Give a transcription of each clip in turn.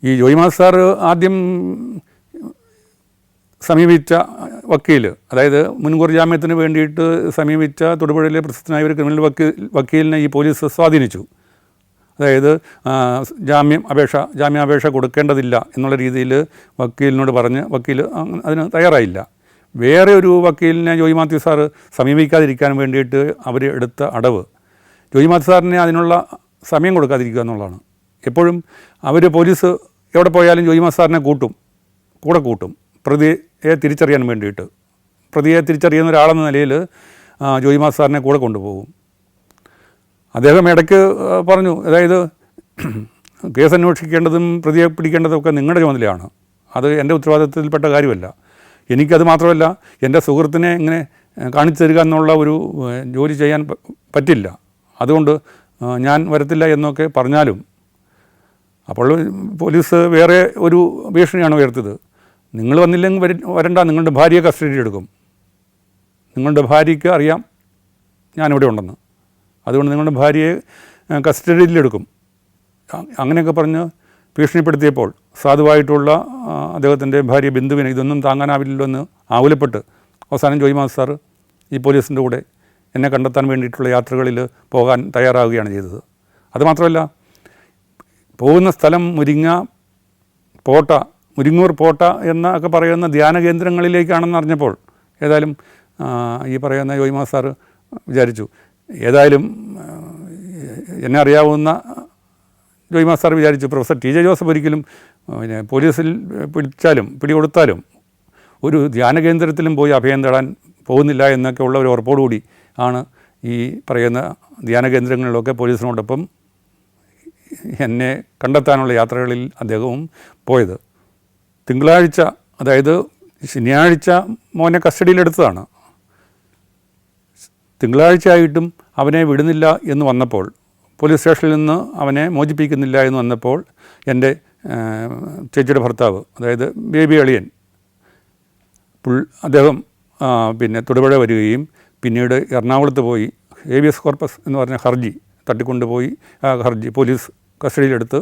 ഈ ജോയി മാത്യു സാർ ആദ്യം സമീപിച്ച വക്കീൽ, അതായത് മുൻകൂർ ജാമ്യത്തിന് വേണ്ടിയിട്ട് സമീപിച്ച തൊടുപുഴയിലെ പ്രശസ്തനായ ഒരു ക്രിമിനൽ വക്കീലിനെ ഈ പോലീസ് സ്വാധീനിച്ചു. അതായത് ജാമ്യാപേക്ഷ കൊടുക്കേണ്ടതില്ല എന്നുള്ള രീതിയിൽ വക്കീലിനോട് പറഞ്ഞ് വക്കീൽ അതിന് തയ്യാറായില്ല. വേറെ ഒരു വക്കീലിനെ ജോയി മാത്യു സാറ് സമീപിക്കാതിരിക്കാൻ വേണ്ടിയിട്ട് അവർ എടുത്ത അടവ് ജോയി മാത്യു സാറിനെ അതിനുള്ള സമയം കൊടുക്കാതിരിക്കുക എന്നുള്ളതാണ്. എപ്പോഴും പോലീസ് എവിടെ പോയാലും ജോയി മാത്യു സാറിനെ കൂടെ കൂട്ടും പ്രതിയെ തിരിച്ചറിയാൻ വേണ്ടിയിട്ട്. പ്രതിയെ തിരിച്ചറിയുന്ന ഒരാളെന്ന നിലയിൽ ജോയി മാത്യു സാറിനെ കൂടെ കൊണ്ടുപോകും. അദ്ദേഹം ഇടയ്ക്ക് പറഞ്ഞു, അതായത് കേസ് അന്വേഷിക്കേണ്ടതും പ്രതിയെ പിടിക്കേണ്ടതും ഒക്കെ നിങ്ങളുടെ ചുമതലയാണ്, അത് എൻ്റെ ഉത്തരവാദിത്തത്തിൽപ്പെട്ട കാര്യമല്ല. എനിക്കത് മാത്രമല്ല, എൻ്റെ സുഹൃത്തിനെ ഇങ്ങനെ കാണിച്ചു തരിക എന്നുള്ള ഒരു ജോലി ചെയ്യാൻ പറ്റില്ല, അതുകൊണ്ട് ഞാൻ വരത്തില്ല എന്നൊക്കെ പറഞ്ഞാലും അപ്പോൾ പോലീസ് വേറെ ഒരു ഭീഷണിയാണ് ഉയർത്തിയത്. നിങ്ങൾ വന്നില്ലെങ്കിൽ വരണ്ട, നിങ്ങളുടെ ഭാര്യയെ കസ്റ്റഡിയിൽ എടുക്കും, നിങ്ങളുടെ ഭാര്യയ്ക്ക് അറിയാം ഞാനിവിടെ ഉണ്ടെന്ന്, അതുകൊണ്ട് നിങ്ങളുടെ ഭാര്യയെ കസ്റ്റഡിയിലെടുക്കും, അങ്ങനെയൊക്കെ പറഞ്ഞ് ഭീഷണിപ്പെടുത്തിയപ്പോൾ സാധുവായിട്ടുള്ള അദ്ദേഹത്തിൻ്റെ ഭാര്യ ബിന്ദുവിനെ ഇതൊന്നും താങ്ങാനാവില്ലല്ലോ എന്ന് ആവുലപ്പെട്ട് അവസാനം ജോയി മാത്യു സാർ ഈ പോലീസിൻ്റെ കൂടെ എന്നെ കണ്ടെത്താൻ വേണ്ടിയിട്ടുള്ള യാത്രകളിൽ പോകാൻ തയ്യാറാവുകയാണ് ചെയ്തത്. അതുമാത്രമല്ല, പോകുന്ന സ്ഥലം മുരിങ്ങൂർ പോട്ട എന്നൊക്കെ പറയുന്ന ധ്യാന കേന്ദ്രങ്ങളിലേക്കാണെന്ന് അറിഞ്ഞപ്പോൾ ഏതായാലും ഈ പറയുന്ന ജോയി മാത്യു സാർ വിചാരിച്ചു, ഏതായാലും എന്നെ അറിയാവുന്ന ജോയി മാത്യു സാർ വിചാരിച്ചു പ്രൊഫസർ ടി ജെ ജോസഫ് ഒരിക്കലും പോലീസിൽ പിടികൊടുത്താലും ഒരു ധ്യാന കേന്ദ്രത്തിലും പോയി അഭയം തേടാൻ പോകുന്നില്ല എന്നൊക്കെ ഉള്ള ഒരു ഉറപ്പോടുകൂടി ആണ് ഈ പറയുന്ന ധ്യാന കേന്ദ്രങ്ങളിലൊക്കെ പോലീസിനോടൊപ്പം എന്നെ കണ്ടെത്താനുള്ള യാത്രകളിൽ അദ്ദേഹവും പോയത്. തിങ്കളാഴ്ച, അതായത് ശനിയാഴ്ച മോനെ കസ്റ്റഡിയിലെടുത്തതാണ്. തിങ്കളാഴ്ചയായിട്ടും അവനെ വിടുന്നില്ല എന്ന് വന്നപ്പോൾ, പോലീസ് സ്റ്റേഷനിൽ നിന്ന് അവനെ മോചിപ്പിക്കുന്നില്ല എന്ന് വന്നപ്പോൾ എൻ്റെ ചേച്ചിയുടെ ഭർത്താവ്, അതായത് ബേബി അളിയൻ, അദ്ദേഹം തൊടുപുഴ വരികയും പിന്നീട് എറണാകുളത്ത് പോയി ഹേബിയസ് കോർപ്പസ് എന്ന് പറഞ്ഞ ഹർജി തട്ടിക്കൊണ്ടുപോയി ഹർജി പോലീസ് കസ്റ്റഡിയിലെടുത്ത്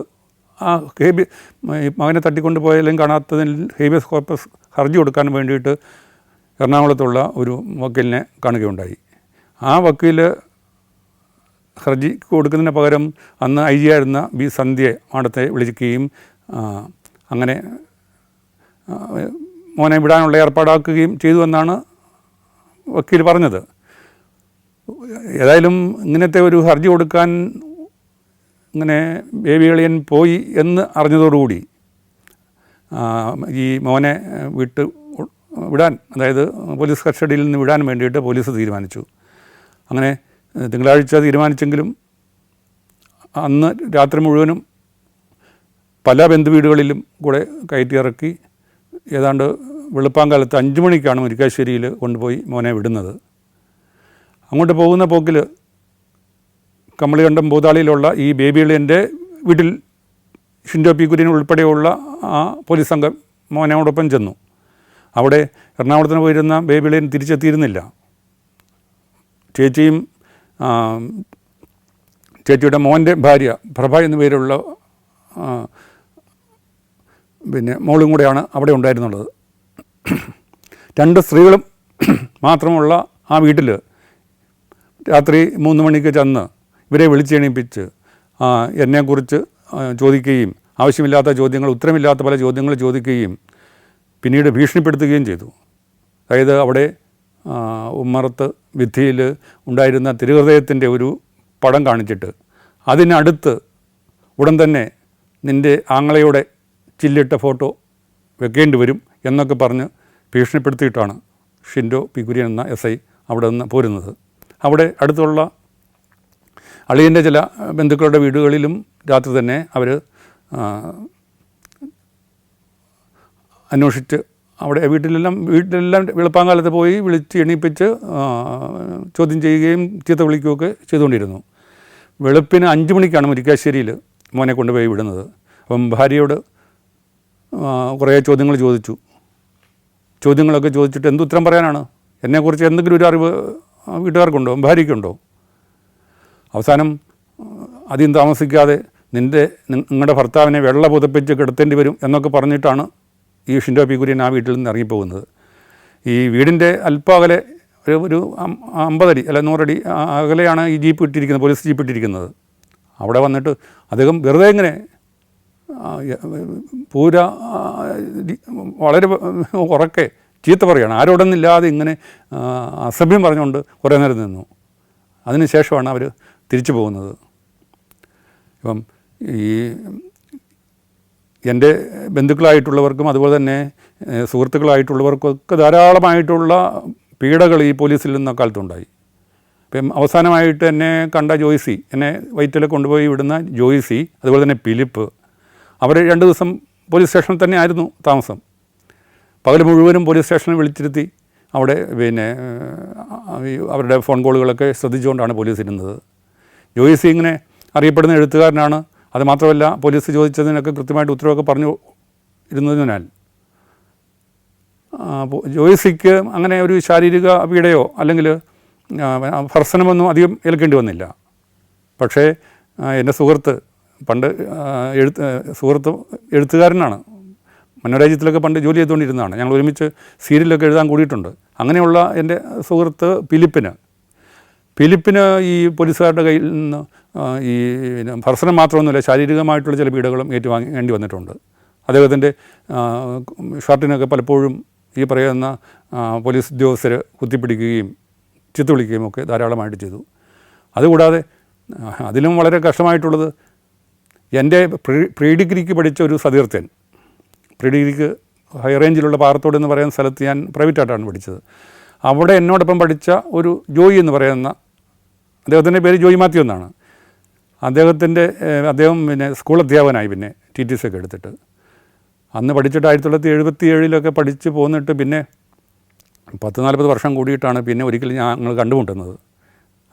മകനെ തട്ടിക്കൊണ്ടുപോയാലും കാണാത്തതിൽ ഹേബിയസ് കോർപ്പസ് ഹർജി കൊടുക്കാൻ വേണ്ടിയിട്ട് എറണാകുളത്തുള്ള ഒരു വക്കീലിനെ കാണുകയുണ്ടായി. ആ വക്കീൽ ഹർജി കൊടുക്കുന്നതിന് പകരം അന്ന് ഐ ജി ആയിരുന്ന ബി സന്ധ്യയെ മാഡത്തെ വിളിക്കുകയും അങ്ങനെ മോനെ വിടാനുള്ള ഏർപ്പാടാക്കുകയും ചെയ്തു എന്നാണ് വക്കീൽ പറഞ്ഞത്. ഏതായാലും ഇങ്ങനത്തെ ഒരു ഹർജി കൊടുക്കാൻ ഇങ്ങനെ ബേബി അളിയൻ പോയി എന്ന് അറിഞ്ഞതോടുകൂടി ഈ മോനെ വിടാൻ, അതായത് പോലീസ് കസ്റ്റഡിയിൽ നിന്ന് വിടാൻ വേണ്ടിയിട്ട് പോലീസ് തീരുമാനിച്ചു. അങ്ങനെ തിങ്കളാഴ്ച തീരുമാനിച്ചെങ്കിലും അന്ന് രാത്രി മുഴുവനും പല ബന്ധുവീടുകളിലും കൂടെ കയറ്റിയിറക്കി ഏതാണ്ട് വെളുപ്പാങ്കാലത്ത് 5 മണിക്കാണ് മുരിക്കാശ്ശേരിയിൽ കൊണ്ടുപോയി മോനെ വിടുന്നത്. അങ്ങോട്ട് പോകുന്ന പോക്കിൽ കമ്മളികണ്ടം ഭൂതാളിയിലുള്ള ഈ ബേബി അളിയൻ്റെ വീട്ടിൽ ഷിൻഡോ പി കുര്യൻ ഉൾപ്പെടെയുള്ള ആ പോലീസ് സംഘം മോനോടൊപ്പം ചെന്നു. അവിടെ എറണാകുളത്തിന് പോയിരുന്ന ബേബി അളിയൻ തിരിച്ചെത്തിയിരുന്നില്ല. ചേച്ചിയും ചേച്ചിയുടെ മോൻ്റെ ഭാര്യ പ്രഭ എന്നു പേരുള്ള മോളും കൂടെയാണ് അവിടെ ഉണ്ടായിരുന്നുള്ളത്. 2 സ്ത്രീകളും മാത്രമുള്ള ആ വീട്ടിൽ രാത്രി 3 മണിക്ക് ചെന്ന് ഇവരെ വിളിച്ചെണീപ്പിച്ച് എന്നെക്കുറിച്ച് ചോദിക്കുകയും ആവശ്യമില്ലാത്ത ചോദ്യങ്ങൾ, ഉത്തരമില്ലാത്ത പല ചോദ്യങ്ങൾ ചോദിക്കുകയും പിന്നീട് ഭീഷണിപ്പെടുത്തുകയും ചെയ്തു. അതായത് അവിടെ ഉമ്മറത്ത് വിധിയിൽ ഉണ്ടായിരുന്ന തിരുഹൃദയത്തിൻ്റെ ഒരു പടം കാണിച്ചിട്ട് അതിനടുത്ത് ഉടൻ തന്നെ നിൻ്റെ ആങ്ങളയുടെ ചില്ലിട്ട ഫോട്ടോ വെക്കേണ്ടി വരും എന്നൊക്കെ പറഞ്ഞ് ഭീഷണിപ്പെടുത്തിയിട്ടാണ് ഷിൻഡോ പി കുര്യൻ എന്ന SI അവിടെ നിന്ന് പോരുന്നത്. അവിടെ അടുത്തുള്ള അളിയൻ്റെ ചില ബന്ധുക്കളുടെ വീടുകളിലും രാത്രി തന്നെ അവർ അന്വേഷിച്ച് അവിടെ വീട്ടിലെല്ലാം വെളുപ്പാങ്കാലത്ത് പോയി വിളിച്ച് എണീപ്പിച്ച് ചോദ്യം ചെയ്യുകയും ചീത്ത വിളിക്കുകയൊക്കെ ചെയ്തുകൊണ്ടിരുന്നു. വെളുപ്പിന് 5 മണിക്കാണ് മുരിക്കാശ്ശേരിയിൽ മോനെ കൊണ്ടുപോയി വിടുന്നത്. അപ്പം ഭാര്യയോട് കുറേ ചോദ്യങ്ങൾ ചോദിച്ചു. ചോദ്യങ്ങളൊക്കെ ചോദിച്ചിട്ട് എന്തുത്തരം പറയാനാണ്? എന്നെക്കുറിച്ച് എന്തെങ്കിലും ഒരു അറിവ് വീട്ടുകാർക്കുണ്ടോ, ഭാര്യയ്ക്കുണ്ടോ? അവസാനം അധികം താമസിക്കാതെ നിങ്ങളുടെ ഭർത്താവിനെ വെള്ള പുതപ്പിച്ച് കിടത്തേണ്ടി വരും എന്നൊക്കെ പറഞ്ഞിട്ടാണ് ഈ ഷിൻഡോ പി കുര്യൻ ആ വീട്ടിൽ നിന്ന് ഇറങ്ങിപ്പോകുന്നത്. ഈ വീടിൻ്റെ അല്പം അകലെ ഒരു 50 അടി അല്ല 100 അടി അകലെയാണ് ഈ ജീപ്പ് ഇട്ടിരിക്കുന്നത്, പോലീസ് ജീപ്പ് ഇട്ടിരിക്കുന്നത്. അവിടെ വന്നിട്ട് അദ്ദേഹം വെറുതെ ഇങ്ങനെ വളരെ ഉറക്കെ ചീത്ത പറയുകയാണ്. ആരോടൊന്നില്ലാതെ ഇങ്ങനെ അസഭ്യം പറഞ്ഞുകൊണ്ട് കുറേ നേരം നിന്നു. അതിന് ശേഷമാണ് അവർ തിരിച്ചു പോകുന്നത്. ഇപ്പം ഈ എൻ്റെ ബന്ധുക്കളായിട്ടുള്ളവർക്കും അതുപോലെ തന്നെ സുഹൃത്തുക്കളായിട്ടുള്ളവർക്കൊക്കെ ധാരാളമായിട്ടുള്ള പീഡകൾ ഈ പോലീസിൽ നിന്ന് കാലത്തുണ്ടായി. ഇപ്പം അവസാനമായിട്ട് എന്നെ കണ്ട ജോയ്സി, എന്നെ വൈറ്റിൽ കൊണ്ടുപോയി വിടുന്ന ജോയ്സി, അതുപോലെ തന്നെ ഫിലിപ്പ്, അവർ 2 ദിവസം പോലീസ് സ്റ്റേഷനിൽ തന്നെ ആയിരുന്നു താമസം. പകൽ മുഴുവനും പോലീസ് സ്റ്റേഷനിൽ വിളിച്ചിരുത്തി അവിടെ അവരുടെ ഫോൺ കോളുകളൊക്കെ ശ്രദ്ധിച്ചുകൊണ്ടാണ് പോലീസ് ഇരുന്നത്. ജോയ്സി ഇങ്ങനെ അറിയപ്പെടുന്ന എഴുത്തുകാരനാണ്. അതുമാത്രമല്ല പോലീസ് ചോദിച്ചതിനൊക്കെ കൃത്യമായിട്ട് ഉത്തരവൊക്കെ പറഞ്ഞു ഇരുന്നതിനാൽ ജോയ്സിക്ക് അങ്ങനെ ഒരു ശാരീരിക പീഡയോ അല്ലെങ്കിൽ ഭർസനമൊന്നും അധികം ഏൽക്കേണ്ടി വന്നില്ല. പക്ഷേ എൻ്റെ സുഹൃത്ത് പണ്ട് എഴുത്തുകാരനാണ്, മനോരാജ്യത്തിലൊക്കെ പണ്ട് ജോലി ചെയ്തുകൊണ്ടിരുന്നതാണ്. ഞങ്ങൾ ഒരുമിച്ച് സീരിയലൊക്കെ എഴുതാൻ കൂടിയിട്ടുണ്ട്. അങ്ങനെയുള്ള എൻ്റെ സുഹൃത്ത് ഫിലിപ്പിന് ഈ പോലീസുകാരുടെ കയ്യിൽ നിന്ന് ഈ ഭർസനം മാത്രമൊന്നുമില്ല, ശാരീരികമായിട്ടുള്ള ചില പീഡകളും ഏറ്റുവാങ്ങേണ്ടി വന്നിട്ടുണ്ട്. അദ്ദേഹത്തിൻ്റെ ഷർട്ടിനൊക്കെ പലപ്പോഴും ഈ പറയുന്ന പോലീസ് ഉദ്യോഗസ്ഥർ കുത്തിപ്പിടിക്കുകയും ചീത്ത വിളിക്കുകയും ഒക്കെ ധാരാളമായിട്ട് ചെയ്തു. അതുകൂടാതെ അതിലും വളരെ കഷ്ടമായിട്ടുള്ളത് എൻ്റെ പ്രീ ഡിഗ്രിക്ക് പഠിച്ച ഒരു സതീർത്ഥ്യൻ, പ്രീ ഡിഗ്രിക്ക് ഹൈ റേഞ്ചിലുള്ള പാറത്തോട് എന്ന് പറയുന്ന സ്ഥലത്ത് ഞാൻ പ്രൈവറ്റായിട്ടാണ് പഠിച്ചത്. അവിടെ എന്നോടൊപ്പം പഠിച്ച ഒരു ജോയി എന്ന് പറയുന്ന, അദ്ദേഹത്തിൻ്റെ പേര് ജോയി മാത്യു എന്നാണ്. അദ്ദേഹം പിന്നെ സ്കൂൾ അധ്യാപകനായി, പിന്നെ TTC ഒക്കെ എടുത്തിട്ട്. അന്ന് പഠിച്ചിട്ട് 1977 പഠിച്ച് പോന്നിട്ട് പിന്നെ 40 വർഷം കൂടിയിട്ടാണ് പിന്നെ ഒരിക്കലും ഞങ്ങൾ കണ്ടുമുട്ടുന്നത്.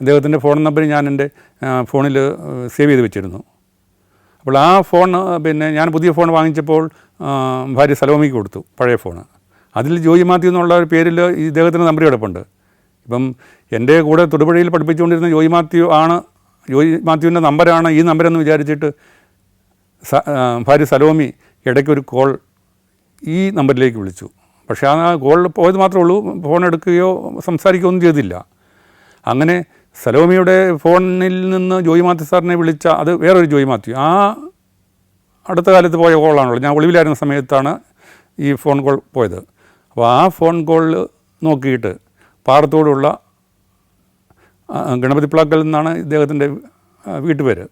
അദ്ദേഹത്തിൻ്റെ ഫോൺ നമ്പർ ഞാൻ എൻ്റെ ഫോണിൽ സേവ് ചെയ്ത് വെച്ചിരുന്നു. അപ്പോൾ ആ ഫോൺ പിന്നെ ഞാൻ പുതിയ ഫോൺ വാങ്ങിച്ചപ്പോൾ ഭാര്യ സലോമിക്ക് കൊടുത്തു, പഴയ ഫോണ്. അതിൽ ജോയി മാത്യു എന്നുള്ള ഒരു പേരിൽ ഇദ്ദേഹത്തിൻ്റെ നമ്പർ കിടപ്പുണ്ട്. ഇപ്പം എൻ്റെ കൂടെ തൊടുപുഴയിൽ പഠിപ്പിച്ചുകൊണ്ടിരുന്ന ജോയി മാത്യുവിൻ്റെ നമ്പറാണ് ഈ നമ്പരെന്ന് വിചാരിച്ചിട്ട് ഭാര്യ സലോമി ഇടയ്ക്കൊരു കോൾ ഈ നമ്പറിലേക്ക് വിളിച്ചു. പക്ഷേ ആ കോൾ പോയത് മാത്രമേ ഉള്ളൂ, ഫോൺ എടുക്കുകയോ സംസാരിക്കുകയോ ഒന്നും ചെയ്തില്ല. അങ്ങനെ സലോമിയുടെ ഫോണിൽ നിന്ന് ജോയി മാത്യു സാറിനെ വിളിച്ച അത് വേറൊരു ജോയി മാത്യു, ആ അടുത്ത കാലത്ത് പോയ കോളാണല്ലോ. ഞാൻ ഒളിവിലായിരുന്ന സമയത്താണ് ഈ ഫോൺ കോൾ പോയത്. അപ്പോൾ ആ ഫോൺ കോളിൽ നോക്കിയിട്ട് പാറത്തോടുള്ള ഗണപതിപ്ലാക്കൽ എന്നാണ് ഇദ്ദേഹത്തിൻ്റെ വീട്ടുപേര്.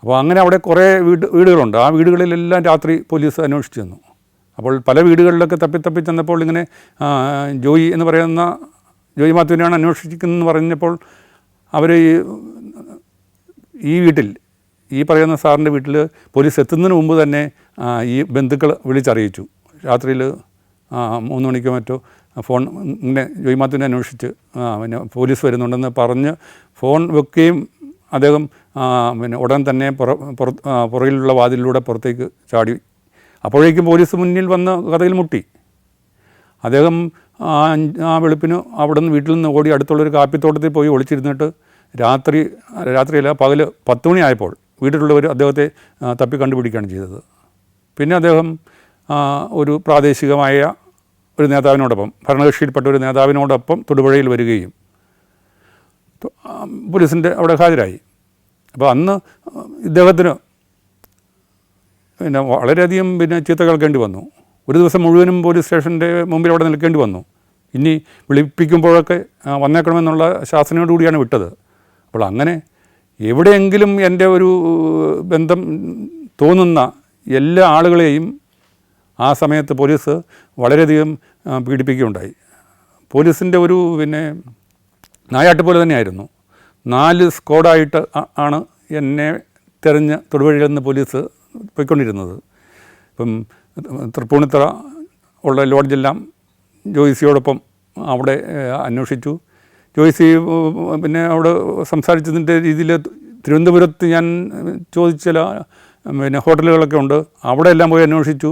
അപ്പോൾ അങ്ങനെ അവിടെ കുറേ വീടുകളുണ്ട്. ആ വീടുകളിലെല്ലാം രാത്രി പോലീസ് അന്വേഷിച്ചു ചെന്നു. അപ്പോൾ പല വീടുകളിലൊക്കെ തപ്പി ചെന്നപ്പോൾ ഇങ്ങനെ ജോയി എന്ന് പറയുന്ന ജോയി മാത്യുവിനെയാണ് അന്വേഷിക്കുന്നതെന്ന് പറഞ്ഞപ്പോൾ അവർ ഈ വീട്ടിൽ, ഈ പറയുന്ന സാറിൻ്റെ വീട്ടിൽ പോലീസ് എത്തുന്നതിന് മുമ്പ് തന്നെ ഈ ബന്ധുക്കൾ വിളിച്ചറിയിച്ചു. രാത്രിയിൽ 3 മണിക്കോ മറ്റോ ഫോൺ ഇങ്ങനെ ജോയി മാത്യുവിനെ അന്വേഷിച്ച് പിന്നെ പോലീസ് വരുന്നുണ്ടെന്ന് പറഞ്ഞ് ഫോൺ വെക്കുകയും അദ്ദേഹം പിന്നെ ഉടൻ തന്നെ പുറകിലുള്ള വാതിലിലൂടെ പുറത്തേക്ക് ചാടി. അപ്പോഴേക്കും പോലീസ് മുന്നിൽ വന്ന് കഥയിൽ മുട്ടി. അദ്ദേഹം ആ വെളുപ്പിന് അവിടെ നിന്ന് വീട്ടിൽ നിന്ന് ഓടി അടുത്തുള്ളൊരു കാപ്പിത്തോട്ടത്തിൽ പോയി ഒളിച്ചിരുന്നിട്ട് രാത്രിയല്ല പകൽ 10 മണിയായപ്പോൾ വീട്ടിലുള്ളവർ അദ്ദേഹത്തെ തപ്പി കണ്ടുപിടിക്കുകയാണ് ചെയ്തത്. പിന്നെ അദ്ദേഹം ഒരു പ്രാദേശികമായ ഒരു നേതാവിനോടൊപ്പം, ഭരണകക്ഷിയിൽപ്പെട്ട ഒരു നേതാവിനോടൊപ്പം തൊടുപുഴയിൽ വരികയും പോലീസിൻ്റെ അവിടെ ഹാജരായി. അപ്പോൾ അന്ന് ഇദ്ദേഹത്തിന് പിന്നെ വളരെയധികം പിന്നെ ചീത്ത കേൾക്കേണ്ടി വന്നു. ഒരു ദിവസം മുഴുവനും പോലീസ് സ്റ്റേഷൻ്റെ മുമ്പിൽ അവിടെ നിൽക്കേണ്ടി വന്നു. ഇനി വിളിപ്പിക്കുമ്പോഴൊക്കെ വന്നേക്കണമെന്നുള്ള ശാസനയോടുകൂടിയാണ് വിട്ടത്. അപ്പോൾ അങ്ങനെ എവിടെയെങ്കിലും എൻ്റെ ഒരു ബന്ധം തോന്നുന്ന എല്ലാ ആളുകളെയും ആ സമയത്ത് പോലീസ് വളരെയധികം പീഡിപ്പിക്കുകയുണ്ടായി. പോലീസിൻ്റെ ഒരു പിന്നെ നായാട്ട് പോലെ തന്നെയായിരുന്നു. 4 സ്ക്വാഡായിട്ട് ആണ് എന്നെ തെരഞ്ഞ് തൊടുപുഴയിൽ നിന്ന് പോലീസ് പോയിക്കൊണ്ടിരുന്നത്. ഇപ്പം തൃപ്പൂണിത്തറ ഉള്ള ലോഡ്ജെല്ലാം ജോയ്സിയോടൊപ്പം അവിടെ അന്വേഷിച്ചു. ജോയ്സി പിന്നെ അവിടെ സംസാരിച്ചതിൻ്റെ രീതിയിൽ തിരുവനന്തപുരത്ത് ഞാൻ ചോദിച്ച ചില പിന്നെ ഹോട്ടലുകളൊക്കെ ഉണ്ട്, അവിടെ എല്ലാം പോയി അന്വേഷിച്ചു.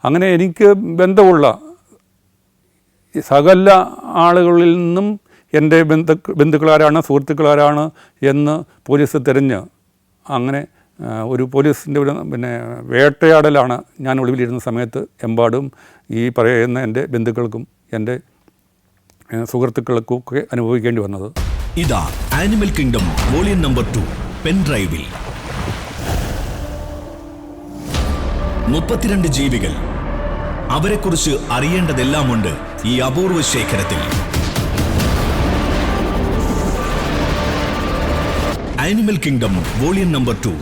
അങ്ങനെ എനിക്ക് ബന്ധമുള്ള സകല ആളുകളിൽ നിന്നും എൻ്റെ ബന്ധുക്കളാരാണ്, സുഹൃത്തുക്കളാരാണ് എന്ന് പോലീസ് തിരഞ്ഞ് അങ്ങനെ ഒരു പോലീസിൻ്റെ ഒരു വേട്ടയാടലാണ് ഞാൻ ഒളിവിലിരുന്ന സമയത്ത് എമ്പാടും ഈ പറയുന്ന എൻ്റെ ബന്ധുക്കൾക്കും എൻ്റെ സുഹൃത്തുക്കൾക്കും ഒക്കെ അനുഭവിക്കേണ്ടി വന്നത്. ഇതാ ആനിമൽ കിങ്ഡം വോളിയം നമ്പർ 2 പെൻഡ്രൈവിൽ 32 ജീവികൾ. അവരെക്കുറിച്ച് അറിയേണ്ടതെല്ലാമുണ്ട് ഈ അപൂർവ ശേഖരത്തിൽ. Animal kingdom volume number 2.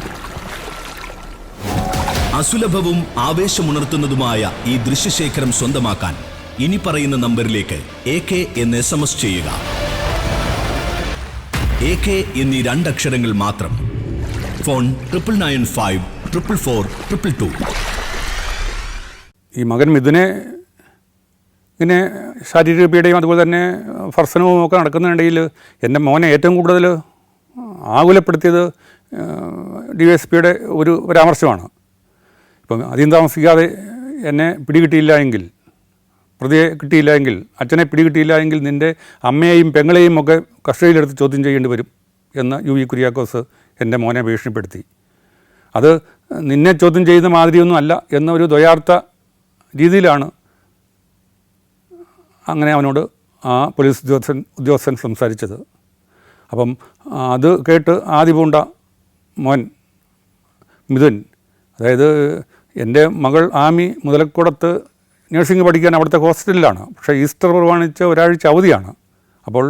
അസുലഭവും ആവേശമുണർത്തുന്നതുമായ ഈ ദൃശ്യശേഖരം സ്വന്തമാക്കാൻ ഇനി പറയുന്ന നമ്പറിലേക്ക് AK എന്ന് SMS ചെയ്യുക. AK എന്നീ 2 അക്ഷരങ്ങൾ മാത്രം. ഫോൺ 9995 444 222. ഈ മകൻ മിഥുനെ ഇങ്ങനെ ശാരീരിക പീഡയും അതുപോലെ തന്നെ ഭർസനവും ഒക്കെ നടക്കുന്നതിനിടയിൽ എൻ്റെ മോനെ ഏറ്റവും കൂടുതൽ ആകുലപ്പെടുത്തിയത് DYSPയുടെ ഒരു പരാമർശമാണ്. ഇപ്പം അധികം താമസിക്കാതെ എന്നെ പിടികിട്ടിയില്ല എങ്കിൽ, പ്രതിയെ കിട്ടിയില്ല എങ്കിൽ, അച്ഛനെ പിടികിട്ടിയില്ല എങ്കിൽ നിൻ്റെ അമ്മയെയും പെങ്ങളെയും ഒക്കെ കസ്റ്റഡിയിലെടുത്ത് ചോദ്യം ചെയ്യേണ്ടി വരും എന്ന് UV കുര്യാക്കോസ് എൻ്റെ മോനെ ഭീഷണിപ്പെടുത്തി. അത് നിന്നെ ചോദ്യം ചെയ്യുന്ന മാതിരിയൊന്നും അല്ല എന്നൊരു ദ്വയാർത്ഥ രീതിയിലാണ് അങ്ങനെ അവനോട് ആ പോലീസ് ഉദ്യോഗസ്ഥൻ സംസാരിച്ചത്. അപ്പം അത് കേട്ട് ആദ്യ പൂണ്ട മോൻ മിഥുൻ, അതായത് എൻ്റെ മകൾ ആമി മുതലക്കുടത്ത് നഴ്സിംഗ് പഠിക്കാൻ അവിടുത്തെ ഹോസ്റ്റലിലാണ്. പക്ഷേ ഈസ്റ്റർ പ്രമാണിച്ച് ഒരാഴ്ച അവധിയാണ്. അപ്പോൾ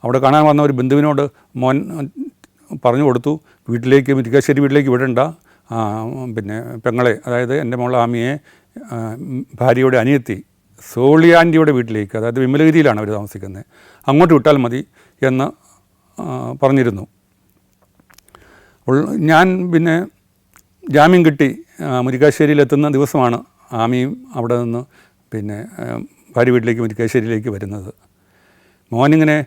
അവിടെ കാണാൻ വന്ന ഒരു ബന്ധുവിനോട് മോൻ പറഞ്ഞു കൊടുത്തു, വീട്ടിലേക്ക് മുരിക്കാശ്ശേരി വീട്ടിലേക്ക് വിടണ്ട, പെങ്ങളെ, അതായത് എൻ്റെ മോൾ ആമിയെ ഭാര്യയുടെ അനിയത്തി സോളിയാൻ്റിയുടെ വീട്ടിലേക്ക്, അതായത് വിമലഗിരിയിലാണ് അവർ താമസിക്കുന്നത്, അങ്ങോട്ട് വിട്ടാൽ മതി എന്ന് പറഞ്ഞിരുന്നു. അപ്പോൾ ഞാൻ ജാമ്യം കിട്ടി മുരിക്കാശ്ശേരിയിലെത്തുന്ന ദിവസമാണ് ആമിയും അവിടെ നിന്ന് ഭാര്യ വീട്ടിലേക്ക് മുരിക്കാശ്ശേരിയിലേക്ക് വരുന്നത്. മോനിങ്ങനെ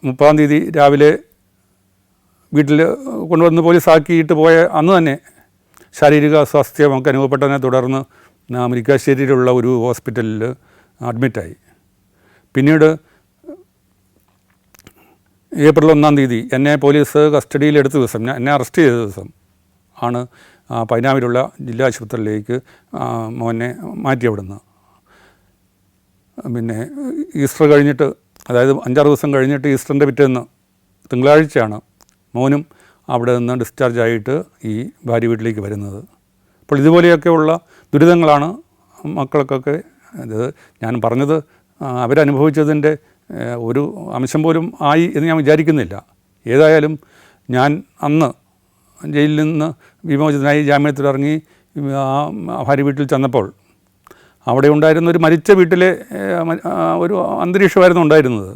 30-ാം തീയതി രാവിലെ വീട്ടിൽ കൊണ്ടുവന്ന് പോലീസാക്കിയിട്ട് പോയ അന്ന് തന്നെ ശാരീരിക അസ്വാസ്ഥ്യം നമുക്ക് അനുഭവപ്പെട്ടതിനെ തുടർന്ന് മുരിക്കാശ്ശേരിയിലുള്ള ഒരു ഹോസ്പിറ്റലിൽ അഡ്മിറ്റായി. പിന്നീട് ഏപ്രിൽ 1-ാം തീയതി എന്നെ പോലീസ് കസ്റ്റഡിയിലെടുത്ത ദിവസം, എന്നെ അറസ്റ്റ് ചെയ്ത ദിവസം ആണ് പൈനാവിലുള്ള ജില്ലാ ആശുപത്രിയിലേക്ക് മോനെ മാറ്റി അവിടുന്ന്. ഈസ്റ്റർ കഴിഞ്ഞിട്ട്, അതായത് 5-6 ദിവസം കഴിഞ്ഞിട്ട് ഈസ്റ്ററിൻ്റെ പിറ്റേന്ന് തിങ്കളാഴ്ചയാണ് മോനും അവിടെ നിന്ന് ഡിസ്ചാർജ് ആയിട്ട് ഈ ഭാര്യ വീട്ടിലേക്ക് വരുന്നത്. അപ്പോൾ ഇതുപോലെയൊക്കെയുള്ള ദുരിതങ്ങളാണ് മക്കൾക്കൊക്കെ. ഇത് ഞാൻ പറഞ്ഞത് അവരനുഭവിച്ചതിൻ്റെ ഒരു അംശം പോലും ആയി എന്ന് ഞാൻ വിചാരിക്കുന്നില്ല. ഏതായാലും ഞാൻ അന്ന് ജയിലിൽ നിന്ന് വിമോചിതനായി ജാമ്യത്തിലിറങ്ങി ഭാര്യ വീട്ടിൽ ചെന്നപ്പോൾ അവിടെ ഉണ്ടായിരുന്ന ഒരു മരിച്ച വീട്ടിലെ ഒരു അന്തരീക്ഷമായിരുന്നു ഉണ്ടായിരുന്നത്.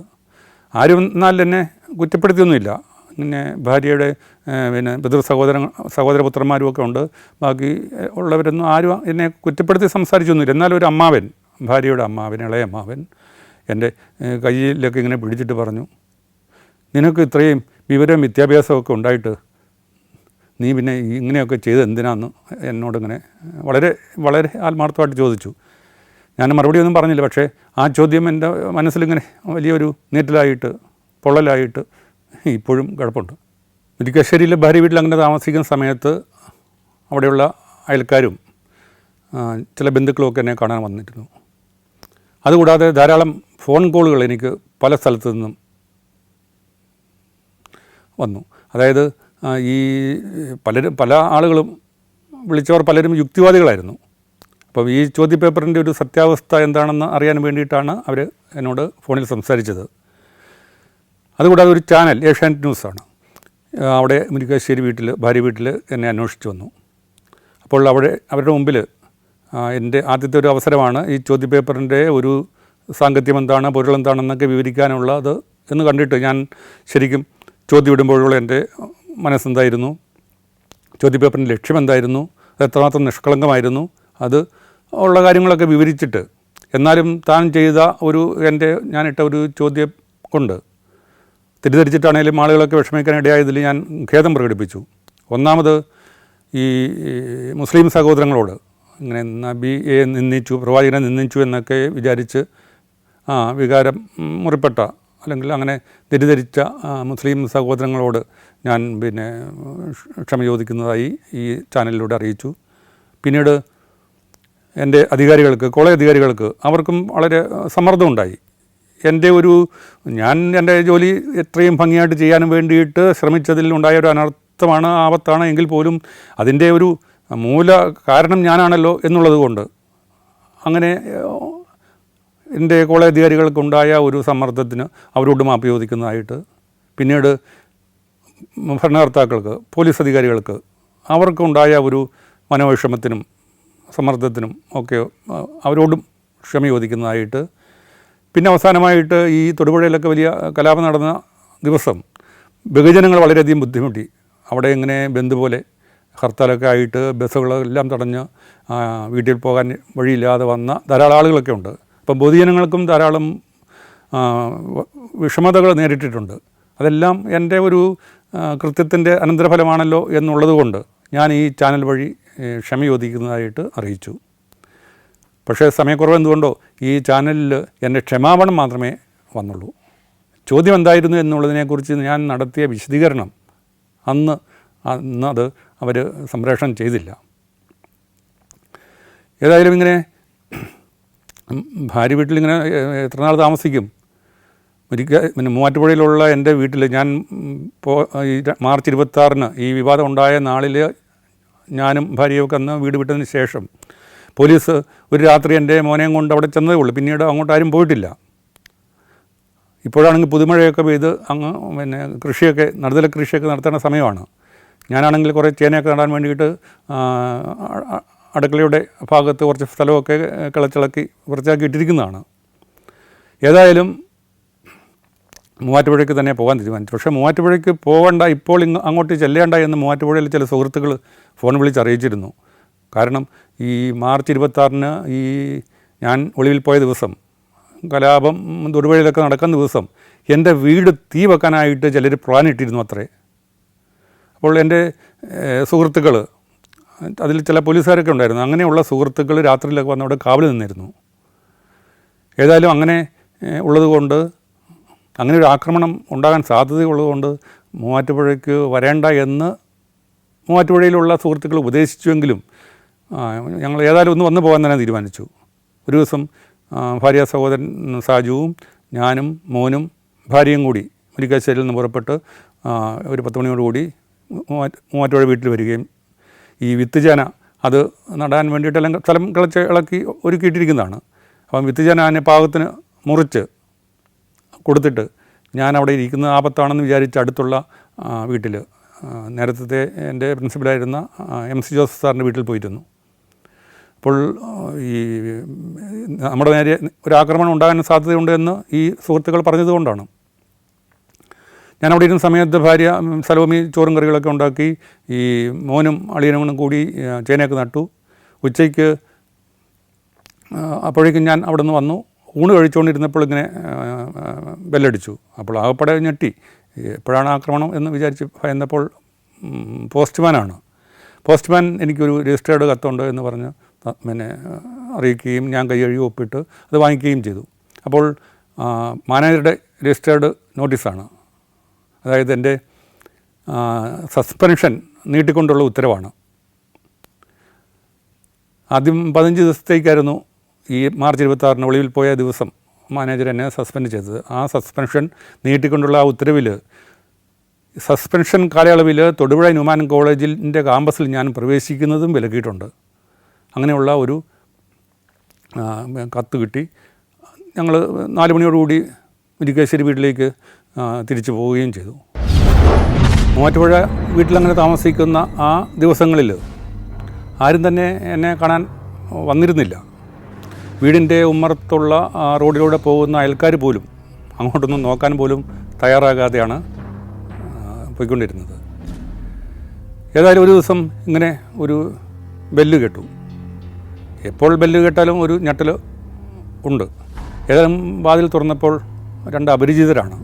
ആരും എന്നാൽ എന്നെ കുറ്റപ്പെടുത്തിയൊന്നുമില്ല. പിന്നെ ഭാര്യയുടെ സഹോദരപുത്രന്മാരും ഒക്കെ ഉണ്ട്. ബാക്കി ഉള്ളവരൊന്നും ആരും എന്നെ കുറ്റപ്പെടുത്തി സംസാരിച്ചൊന്നുമില്ല. എന്നാലും ഒരു അമ്മാവൻ, ഭാര്യയുടെ അമ്മാവൻ, ഇളയ അമ്മാവൻ എൻ്റെ കയ്യിലൊക്കെ ഇങ്ങനെ പിടിച്ചിട്ട് പറഞ്ഞു, നിനക്ക് ഇത്രയും വിവരവും വിദ്യാഭ്യാസമൊക്കെ ഉണ്ടായിട്ട് നീ ഇങ്ങനെയൊക്കെ ചെയ്ത് എന്തിനാന്ന് എന്നോടിങ്ങനെ വളരെ വളരെ ആത്മാർത്ഥമായിട്ട് ചോദിച്ചു. ഞാൻ മറുപടിയൊന്നും പറഞ്ഞില്ല. പക്ഷേ ആ ചോദ്യം എൻ്റെ മനസ്സിലിങ്ങനെ വലിയൊരു നീറ്റലായിട്ട്, പൊള്ളലായിട്ട് ഇപ്പോഴും കിടപ്പുണ്ട്. മുരിക്കാശ്ശേരിയിലെ ഭാര്യ വീട്ടിൽ അങ്ങനെ താമസിക്കുന്ന സമയത്ത് അവിടെയുള്ള അയൽക്കാരും ചില ബന്ധുക്കളുമൊക്കെ എന്നെ കാണാൻ വന്നിരുന്നു. അതുകൂടാതെ ധാരാളം ഫോൺ കോളുകൾ എനിക്ക് പല സ്ഥലത്തു നിന്നും വന്നു. അതായത് പല ആളുകളും വിളിച്ചവർ പലരും യുക്തിവാദികളായിരുന്നു. അപ്പോൾ ഈ ചോദ്യപേപ്പറിൻ്റെ ഒരു സത്യാവസ്ഥ എന്താണെന്ന് അറിയാൻ വേണ്ടിയിട്ടാണ് അവർ എന്നോട് ഫോണിൽ സംസാരിച്ചത്. അതുകൂടാതെ ഒരു ചാനൽ, ഏഷ്യാനെറ്റ് ന്യൂസാണ്, അവിടെ മുരിക്കാശ്ശേരി ഭാര്യ വീട്ടിൽ എന്നെ അന്വേഷിച്ചു വന്നു. അപ്പോൾ അവരുടെ മുമ്പിൽ എൻ്റെ ആദ്യത്തെ ഒരു അവസരമാണ് ഈ ചോദ്യപേപ്പറിൻ്റെ ഒരു സാങ്കത്യം എന്താണ്, പൊരുളെന്താണെന്നൊക്കെ വിവരിക്കാനുള്ളത് എന്ന് കണ്ടിട്ട് ഞാൻ ശരിക്കും ചോദ്യം ഇടുമ്പോഴുള്ള എൻ്റെ മനസ്സെന്തായിരുന്നു, ചോദ്യപേപ്പറിൻ്റെ ലക്ഷ്യം എന്തായിരുന്നു, അത് എത്രമാത്രം നിഷ്കളങ്കമായിരുന്നു, അത് ഉള്ള കാര്യങ്ങളൊക്കെ വിവരിച്ചിട്ട്, എന്നാലും താൻ ചെയ്ത ഞാനിട്ട ഒരു ചോദ്യം കൊണ്ട് തെറ്റിദ്ധരിച്ചിട്ടാണെങ്കിലും ആളുകളൊക്കെ വിഷമിക്കാനിടയായതിൽ ഞാൻ ഖേദം പ്രകടിപ്പിച്ചു. ഒന്നാമത് ഈ മുസ്ലിം സഹോദരങ്ങളോട് ഇങ്ങനെ നബിയെ നിന്ദിച്ചു, പ്രവാചകനെ നിന്ദിച്ചു എന്നൊക്കെ വിചാരിച്ച് വികാരം മുറിപ്പെട്ട അല്ലെങ്കിൽ അങ്ങനെ തെറ്റിദ്ധരിച്ച മുസ്ലിം സഹോദരങ്ങളോട് ഞാൻ പിന്നെ ക്ഷമ ചോദിക്കുന്നതായി ഈ ചാനലിലൂടെ അറിയിച്ചു. പിന്നീട് എൻ്റെ അധികാരികൾക്ക്, കോളേജ് അധികാരികൾക്ക് അവർക്കും വളരെ സമ്മർദ്ദമുണ്ടായി. ഞാൻ എൻ്റെ ജോലി എത്രയും ഭംഗിയായിട്ട് ചെയ്യാനും വേണ്ടിയിട്ട് ശ്രമിച്ചതിൽ ഉണ്ടായ ഒരു അനർത്ഥമാണ്, ആപത്താണ് എങ്കിൽ പോലും അതിൻ്റെ ഒരു മൂല കാരണം ഞാനാണല്ലോ എന്നുള്ളത് കൊണ്ട് അങ്ങനെ എൻ്റെ കോളേജ് അധികാരികൾക്കുണ്ടായ ഒരു സമ്മർദ്ദത്തിന് അവരോട് മാപ്പ് ചോദിക്കുന്നതായിട്ട്, പിന്നീട് ഭരണകർത്താക്കൾക്ക്, പോലീസ് അധികാരികൾക്ക് അവർക്കുണ്ടായ ഒരു മനോവിഷമത്തിനും സമ്മർദ്ദത്തിനും ഒക്കെ അവരോടും ക്ഷമ ചോദിക്കുന്നതായിട്ട്, പിന്നെ അവസാനമായിട്ട് ഈ തൊടുപുഴയിലൊക്കെ വലിയ കലാപം നടന്ന ദിവസം ബഹുജനങ്ങൾ വളരെയധികം ബുദ്ധിമുട്ടി. അവിടെ ഇങ്ങനെ ബന്ദ് പോലെ ഹർത്താലൊക്കെ ആയിട്ട് ബസ്സുകളെല്ലാം തടഞ്ഞ് വീട്ടിൽ പോകാൻ വഴിയില്ലാതെ വന്ന ധാരാളം ആളുകളൊക്കെ ഉണ്ട്. അപ്പം പൊതുജനങ്ങൾക്കും ധാരാളം വിഷമതകൾ നേരിട്ടിട്ടുണ്ട്. അതെല്ലാം എൻ്റെ ഒരു കൃത്യത്തിൻ്റെ അനന്തരഫലമാണല്ലോ എന്നുള്ളത് കൊണ്ട് ഞാൻ ഈ ചാനൽ വഴി ക്ഷമ ചോദിക്കുന്നതായിട്ട് അറിയിച്ചു. പക്ഷേ സമയക്കുറവ് എന്തുകൊണ്ടോ ഈ ചാനലിൽ എൻ്റെ ക്ഷമാപണം മാത്രമേ വന്നുള്ളൂ. ചോദ്യം എന്തായിരുന്നു എന്നുള്ളതിനെക്കുറിച്ച് ഞാൻ നടത്തിയ വിശദീകരണം അന്ന് അത് അവർ സംപ്രേഷണം ചെയ്തില്ല. ഏതായാലും ഇങ്ങനെ ഭാര്യ വീട്ടിലിങ്ങനെ എത്ര നാൾ താമസിക്കും? പിന്നെ മൂവാറ്റുപുഴയിലുള്ള എൻ്റെ വീട്ടിൽ ഞാൻ ഈ മാർച്ച് 26 ഈ വിവാദം ഉണ്ടായ നാളിൽ ഞാനും ഭാര്യയൊക്കെ അന്ന് വീട് വിട്ടതിന് ശേഷം പോലീസ് ഒരു രാത്രി എൻ്റെ മോനെയും കൊണ്ട് അവിടെ ചെന്നതേ ഉള്ളൂ. പിന്നീട് അങ്ങോട്ട് ആരും പോയിട്ടില്ല. ഇപ്പോഴാണെങ്കിൽ പുതുമഴയൊക്കെ പെയ്ത് അങ്ങ് പിന്നെ നടുതല കൃഷിയൊക്കെ നടത്തേണ്ട സമയമാണ്. ഞാനാണെങ്കിൽ കുറേ ചേനയൊക്കെ നടാൻ വേണ്ടിയിട്ട് അടുക്കളയുടെ ഭാഗത്ത് കുറച്ച് സ്ഥലമൊക്കെ കിളച്ചിളക്കി വൃത്തിയാക്കി ഇട്ടിരിക്കുന്നതാണ്. ഏതായാലും മൂവാറ്റുപുഴയ്ക്ക് തന്നെ പോകാൻ തീരുമാനിച്ചു. പക്ഷേ മൂവാറ്റുപുഴയ്ക്ക് പോകണ്ട, ഇപ്പോൾ അങ്ങോട്ട് ചെല്ലേണ്ട എന്ന് മൂവാറ്റുപുഴയിൽ ചില സുഹൃത്തുക്കൾ ഫോൺ വിളിച്ച് അറിയിച്ചിരുന്നു. കാരണം ഈ മാർച്ച് 26 ഈ ഞാൻ ഒളിവിൽ പോയ ദിവസം, കലാപം തൊടുപുഴയിലൊക്കെ നടക്കുന്ന ദിവസം എൻ്റെ വീട് തീ വെക്കാനായിട്ട് ചിലർ പ്ലാൻ ഇട്ടിരുന്നു അത്രേ. അപ്പോൾ എൻ്റെ സുഹൃത്തുക്കൾ, അതിൽ ചില പോലീസുകാരൊക്കെ ഉണ്ടായിരുന്നു, അങ്ങനെയുള്ള സുഹൃത്തുക്കൾ രാത്രിയിലൊക്കെ വന്ന് അവിടെ കാവൽ നിന്നിരുന്നു. ഏതായാലും അങ്ങനെ ഉള്ളതുകൊണ്ട്, അങ്ങനെ ഒരു ആക്രമണം ഉണ്ടാകാൻ സാധ്യതയുള്ളതുകൊണ്ട് മൂവാറ്റുപുഴയ്ക്ക് വരേണ്ട എന്ന് മൂവാറ്റുപുഴയിലുള്ള സുഹൃത്തുക്കൾ ഉപദേശിച്ചുവെങ്കിലും ഞങ്ങൾ ഏതായാലും ഒന്ന് വന്നു പോകാൻ തന്നെ തീരുമാനിച്ചു. ഒരു ദിവസം ഭാര്യ സഹോദരൻ സാജുവും ഞാനും മോനും ഭാര്യയും കൂടി മുരിക്കാശ്ശേരിയിൽ നിന്ന് പുറപ്പെട്ട് ഒരു 10 മണിയോടുകൂടി മൂവാറ്റുപുഴ വീട്ടിൽ വരികയും ഈ വിത്ത് ചേന അത് നടാൻ വേണ്ടിയിട്ടെല്ലാം സ്ഥലം ഇളക്കി ഒരുക്കിയിട്ടിരിക്കുന്നതാണ്. അപ്പം വിത്ത് ചേന അതിനെ പാകത്തിന് മുറിച്ച് കൊടുത്തിട്ട് ഞാൻ അവിടെ ഇരിക്കുന്ന ആപത്താണെന്ന് വിചാരിച്ച് അടുത്തുള്ള വീട്ടിൽ നേരത്തെ എൻ്റെ പ്രിൻസിപ്പലായിരുന്ന MC ജോസഫ് സാറിൻ്റെ വീട്ടിൽ പോയിരുന്നു. അപ്പോൾ ഈ നമ്മുടെ നേരെ ഒരു ആക്രമണം ഉണ്ടാകാൻ സാധ്യതയുണ്ട് എന്ന് ഈ സുഹൃത്തുക്കൾ പറഞ്ഞതുകൊണ്ടാണ്. ഞാനവിടെ ഇരുന്ന സമയത്ത് ഭാര്യ സലോമി ചോറും കറികളൊക്കെ ഉണ്ടാക്കി ഈ മോനും അളിയനും കൂടി ചേനയൊക്കെ നട്ടു. ഉച്ചയ്ക്ക് അപ്പോഴേക്കും ഞാൻ അവിടെ നിന്ന് വന്നു. ഊണ് കഴിച്ചുകൊണ്ടിരുന്നപ്പോൾ ഇങ്ങനെ ബെല്ലടിച്ചു. അപ്പോൾ ആകപ്പാടെ ഞെട്ടി. എപ്പോഴാണ് ആക്രമണം എന്ന് വിചാരിച്ച് ഭയന്നപ്പോൾ പോസ്റ്റ്മാനാണ്. പോസ്റ്റ്മാൻ എനിക്കൊരു രജിസ്റ്റേർഡ് കത്തുണ്ട് എന്ന് പറഞ്ഞ് പിന്നെ അറിയിക്കുകയും ഞാൻ കൈ കഴുകി ഒപ്പിട്ട് അത് വാങ്ങിക്കുകയും ചെയ്തു. അപ്പോൾ മാനേജറുടെ രജിസ്റ്റേർഡ് നോട്ടീസാണ്. അതായത് എൻ്റെ സസ്പെൻഷൻ നീട്ടിക്കൊണ്ടുള്ള ഉത്തരവാണ്. ആദ്യം 15 ദിവസത്തേക്കായിരുന്നു ഈ മാർച്ച് 26 ഒളിവിൽ പോയ ദിവസം മാനേജർ എന്നെ സസ്പെൻഡ് ചെയ്തത്. ആ സസ്പെൻഷൻ നീട്ടിക്കൊണ്ടുള്ള ആ ഉത്തരവിൽ സസ്പെൻഷൻ കാലയളവിൽ തൊടുപുഴ ന്യൂമാൻ കോളേജിൻ്റെ ക്യാമ്പസിൽ ഞാൻ പ്രവേശിക്കുന്നതും വിലക്കിയിട്ടുണ്ട്. അങ്ങനെയുള്ള ഒരു കത്ത് കിട്ടി. ഞങ്ങൾ 4 മണിയോടുകൂടി മുരിക്കാശ്ശേരി വീട്ടിലേക്ക് തിരിച്ചു പോവുകയും ചെയ്തു. മൂവാറ്റുപുഴ വീട്ടിലങ്ങനെ താമസിക്കുന്ന ആ ദിവസങ്ങളിൽ ആരും തന്നെ എന്നെ കാണാൻ വന്നിരുന്നില്ല. വീടിൻ്റെ ഉമ്മറത്തുള്ള റോഡിലൂടെ പോകുന്ന അയൽക്കാർ പോലും അങ്ങോട്ടൊന്നും നോക്കാൻ പോലും തയ്യാറാകാതെയാണ് പോയിക്കൊണ്ടിരുന്നത്. ഏതായാലും ഒരു ദിവസം ഇങ്ങനെ ഒരു ബെല്ല് കേട്ടു. എപ്പോൾ ബെല്ല് കേട്ടാലും ഒരു ഞെട്ടൽ ഉണ്ട്. ഏതായാലും വാതിൽ തുറന്നപ്പോൾ 2 അപരിചിതരാണ്.